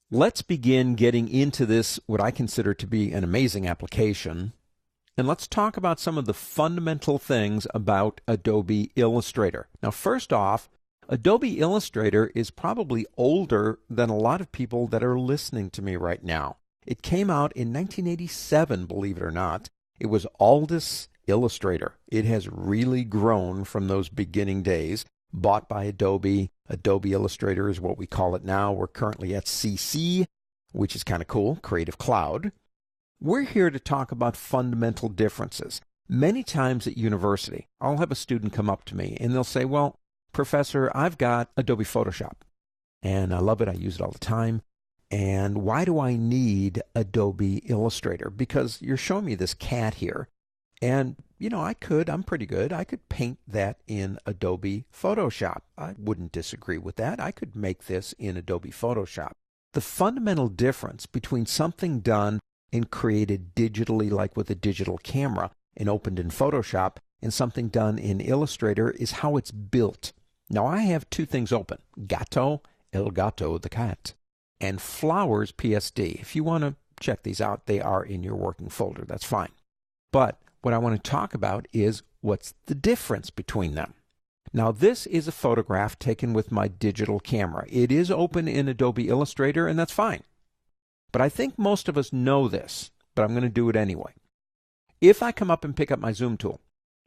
Let's begin getting into this, what I consider to be an amazing application, and let's talk about some of the fundamental things about Adobe Illustrator. Now, first off, Adobe Illustrator is probably older than a lot of people that are listening to me right now. It came out in 1987, believe it or not. It was Aldous Illustrator. It has really grown from those beginning days. Bought by Adobe. Adobe Illustrator is what we call it now. We're currently at CC, which is kind of cool, Creative Cloud. We're here to talk about fundamental differences. Many times at university, I'll have a student come up to me and they'll say, well, Professor, I've got Adobe Photoshop and I love it. I use it all the time. And why do I need Adobe Illustrator? Because you're showing me this cat here. And, you know, I'm pretty good. I could paint that in Adobe Photoshop. I wouldn't disagree with that. I could make this in Adobe Photoshop. The fundamental difference between something done and created digitally, like with a digital camera, and opened in Photoshop, and something done in Illustrator is how it's built. Now, I have two things open, Gato, El Gato, the cat, and Flowers, PSD. If you want to check these out, they are in your working folder. That's fine. But what I want to talk about is what's the difference between them. Now, this is a photograph taken with my digital camera. It is open in Adobe Illustrator, and that's fine. But I think most of us know this, but I'm going to do it anyway. If I come up and pick up my zoom tool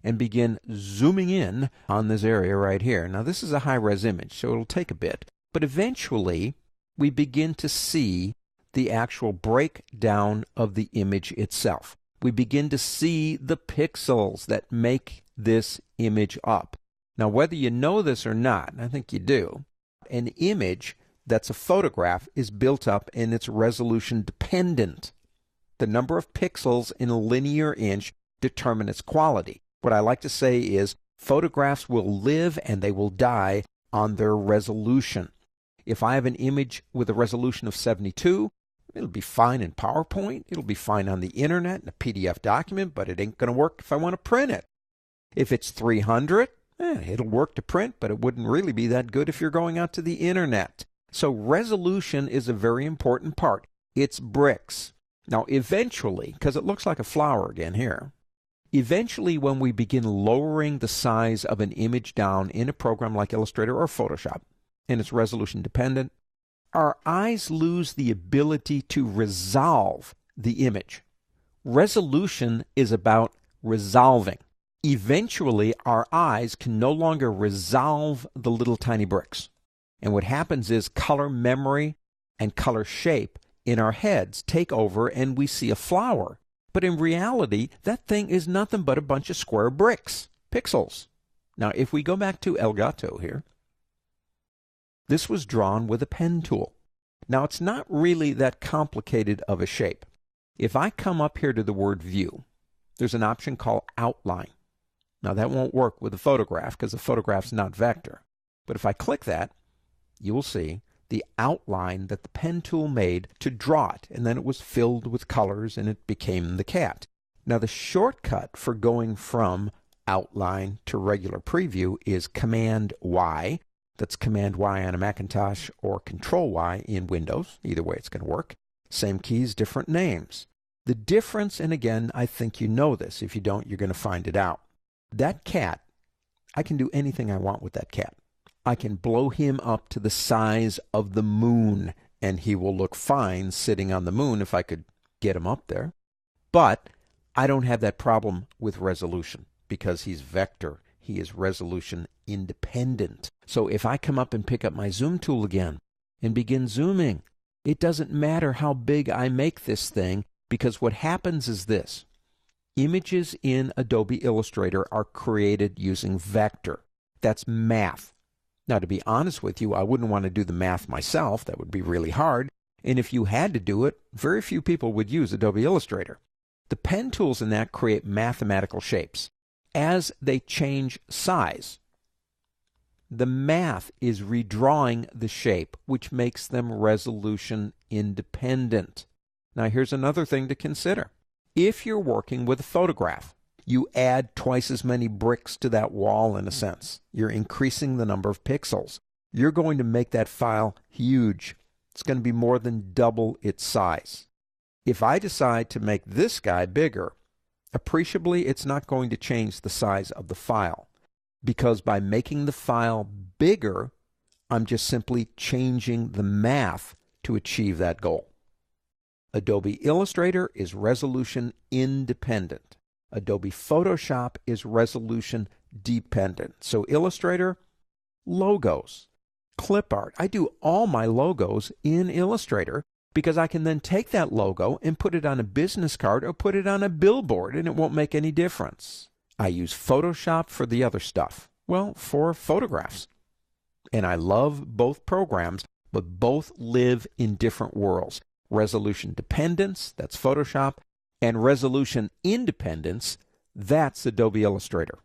and begin zooming in on this area right here, now this is a high-res image, so it'll take a bit, but eventually we begin to see the actual breakdown of the image itself. We begin to see the pixels that make this image up. Now, whether you know this or not, and I think you do, an image that's a photograph is built up and it's resolution dependent. The number of pixels in a linear inch determine its quality. What I like to say is photographs will live and they will die on their resolution. If I have an image with a resolution of 72, it'll be fine in PowerPoint. It'll be fine on the internet in a PDF document, but it ain't going to work if I want to print it. If it's 300, it'll work to print, but it wouldn't really be that good if you're going out to the internet. So resolution is a very important part. It's bricks. Now, eventually, because it looks like a flower again here, eventually when we begin lowering the size of an image down in a program like Illustrator or Photoshop, and it's resolution dependent, our eyes lose the ability to resolve the image. Resolution is about resolving. Eventually, our eyes can no longer resolve the little tiny bricks. And what happens is color memory and color shape in our heads take over and we see a flower. But in reality, that thing is nothing but a bunch of square bricks, pixels. Now, if we go back to El Gato here, this was drawn with a pen tool. Now, it's not really that complicated of a shape. If I come up here to the word view, there's an option called outline. Now, that won't work with a photograph because the photograph's not vector. But if I click that, you will see the outline that the pen tool made to draw it, and then it was filled with colors and it became the cat. Now, the shortcut for going from outline to regular preview is Command Y. That's Command Y on a Macintosh or Control Y in Windows. Either way, it's going to work. Same keys, different names. The difference, and again, I think you know this. If you don't, you're going to find it out. That cat, I can do anything I want with that cat. I can blow him up to the size of the moon, and he will look fine sitting on the moon if I could get him up there. But I don't have that problem with resolution because he's vector. He is resolution independent. So if I come up and pick up my zoom tool again and begin zooming, it doesn't matter how big I make this thing, because what happens is this. Images in Adobe Illustrator are created using vector. That's math. Now, to be honest with you, I wouldn't want to do the math myself. That would be really hard. And if you had to do it, very few people would use Adobe Illustrator. The pen tools in that create mathematical shapes. As they change size, the math is redrawing the shape, which makes them resolution independent. Now, here's another thing to consider. If you're working with a photograph, you add twice as many bricks to that wall in a sense. You're increasing the number of pixels. You're going to make that file huge. It's going to be more than double its size. If I decide to make this guy bigger, appreciably it's not going to change the size of the file, because by making the file bigger, I'm just simply changing the math to achieve that goal. Adobe Illustrator is resolution independent. Adobe Photoshop is resolution dependent. So Illustrator, logos, clip art. I do all my logos in Illustrator because I can then take that logo and put it on a business card or put it on a billboard, and it won't make any difference. I use Photoshop for the other stuff. Well, for photographs. And I love both programs, but both live in different worlds. Resolution dependence, that's Photoshop, and resolution independence, that's Adobe Illustrator.